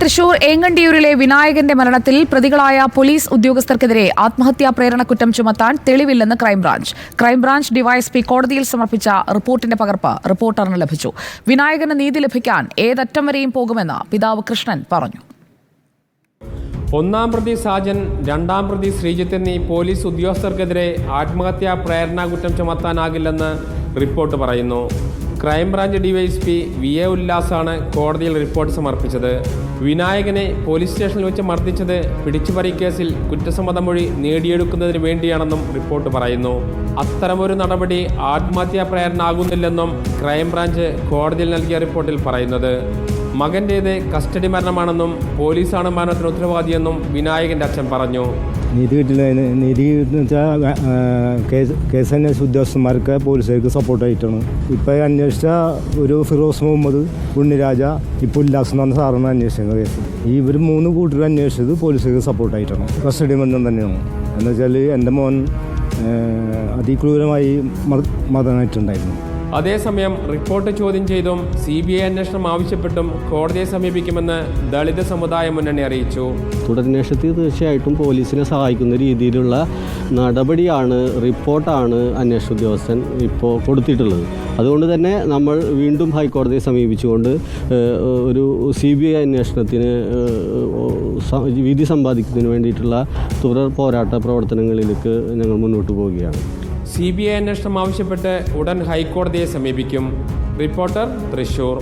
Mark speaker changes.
Speaker 1: തൃശൂർ ഏങ്ങണ്ടിയൂരിലെ വിനായകന്റെ മരണത്തിൽ പ്രതികളായ പോലീസ് ഉദ്യോഗസ്ഥർക്കെതിരെ ആത്മഹത്യാ പ്രേരണക്കുറ്റം ചുമത്താൻ തെളിവില്ലെന്ന് ക്രൈംബ്രാഞ്ച് ഡിവൈഎസ്പി കോടതിയിൽ സമർപ്പിച്ച റിപ്പോർട്ടിന്റെ പകർപ്പ് റിപ്പോർട്ടറിന് ലഭിച്ചു. വിനായകന് നീതി ലഭിക്കാൻ ഏതറ്റം വരെയും പോകുമെന്ന് പിതാവ് കൃഷ്ണൻ പറഞ്ഞു.
Speaker 2: ഒന്നാം പ്രതി സാജൻ, രണ്ടാം പ്രതി ശ്രീജിത്ത് എന്നീ പോലീസ് ഉദ്യോഗസ്ഥർക്കെതിരെ ആത്മഹത്യാ പ്രേരണാകുറ്റം ചുമത്താനാകില്ലെന്ന് റിപ്പോർട്ട് പറയുന്നു. Crime branch DYSP V A. ഉല്ലാസാണ് കോടതിയിൽ റിപ്പോർട്ട് സമർപ്പിച്ചത്. വിനായകനെ പോലീസ് സ്റ്റേഷനിൽ വെച്ച് മർദ്ദിച്ചത് പിടിച്ചുപറി കേസിൽ കുറ്റസമ്മത മൊഴി നേടിയെടുക്കുന്നതിന് വേണ്ടിയാണെന്നും റിപ്പോർട്ട് പറയുന്നു. അത്തരമൊരു നടപടി ആത്മഹത്യാ പ്രേരണ ആകുന്നില്ലെന്നും ക്രൈംബ്രാഞ്ച് കോടതിയിൽ നൽകിയ റിപ്പോർട്ടിൽ പറയുന്നത്. മകൻ്റേത് കസ്റ്റഡി മരണമാണെന്നും പോലീസാണ് മരണത്തിന് ഉത്തരവാദിയെന്നും വിനായകൻ്റെ അച്ഛൻ പറഞ്ഞു.
Speaker 3: നീതി കിട്ടില്ല. നീതി എന്ന് വെച്ചാൽ കേസ് അന്വേഷിച്ച ഉദ്യോഗസ്ഥന്മാർക്ക് പോലീസുകാർക്ക് സപ്പോർട്ടായിട്ടാണ്. ഇപ്പോൾ അന്വേഷിച്ച ഒരു ഫിറോസ് മുഹമ്മദ്, ഉണ്ണിരാജ, ഇപ്പോൾ ഉല്ലാസ് എന്ന് പറഞ്ഞ സാറാണ് അന്വേഷിക്കുന്ന കേസ്. ഇവർ 3 കൂട്ടർ അന്വേഷിച്ചത് പോലീസുകാർക്ക് സപ്പോർട്ടായിട്ടാണ്. കസ്റ്റഡി ബന്ധം തന്നെയാണ്. എന്ന് വെച്ചാൽ എൻ്റെ മോൻ അതിക്രൂരമായി മതനായിട്ടുണ്ടായിരുന്നു.
Speaker 2: അതേസമയം റിപ്പോർട്ട് ചോദ്യം ചെയ്തും CBI അന്വേഷണം ആവശ്യപ്പെട്ടും കോടതിയെ സമീപിക്കുമെന്ന് ദളിത് സമുദായ മുന്നണി അറിയിച്ചു.
Speaker 4: തുടരന്വേഷണത്തിൽ തീർച്ചയായിട്ടും പോലീസിനെ സഹായിക്കുന്ന രീതിയിലുള്ള നടപടിയാണ്, റിപ്പോർട്ടാണ് അന്വേഷണ ഉദ്യോഗസ്ഥൻ ഇപ്പോൾ കൊടുത്തിട്ടുള്ളത്. അതുകൊണ്ട് തന്നെ നമ്മൾ വീണ്ടും ഹൈക്കോടതിയെ സമീപിച്ചുകൊണ്ട് ഒരു CBI അന്വേഷണത്തിന് വിധി സമ്പാദിക്കുന്നതിന് വേണ്ടിയിട്ടുള്ള തുടർ പോരാട്ട പ്രവർത്തനങ്ങളിലേക്ക് ഞങ്ങൾ മുന്നോട്ട് പോവുകയാണ്.
Speaker 2: CBI അന്വേഷണം ആവശ്യപ്പെട്ട് ഉടൻ ഹൈക്കോടതിയെ സമീപിക്കും. റിപ്പോർട്ടർ, തൃശൂർ.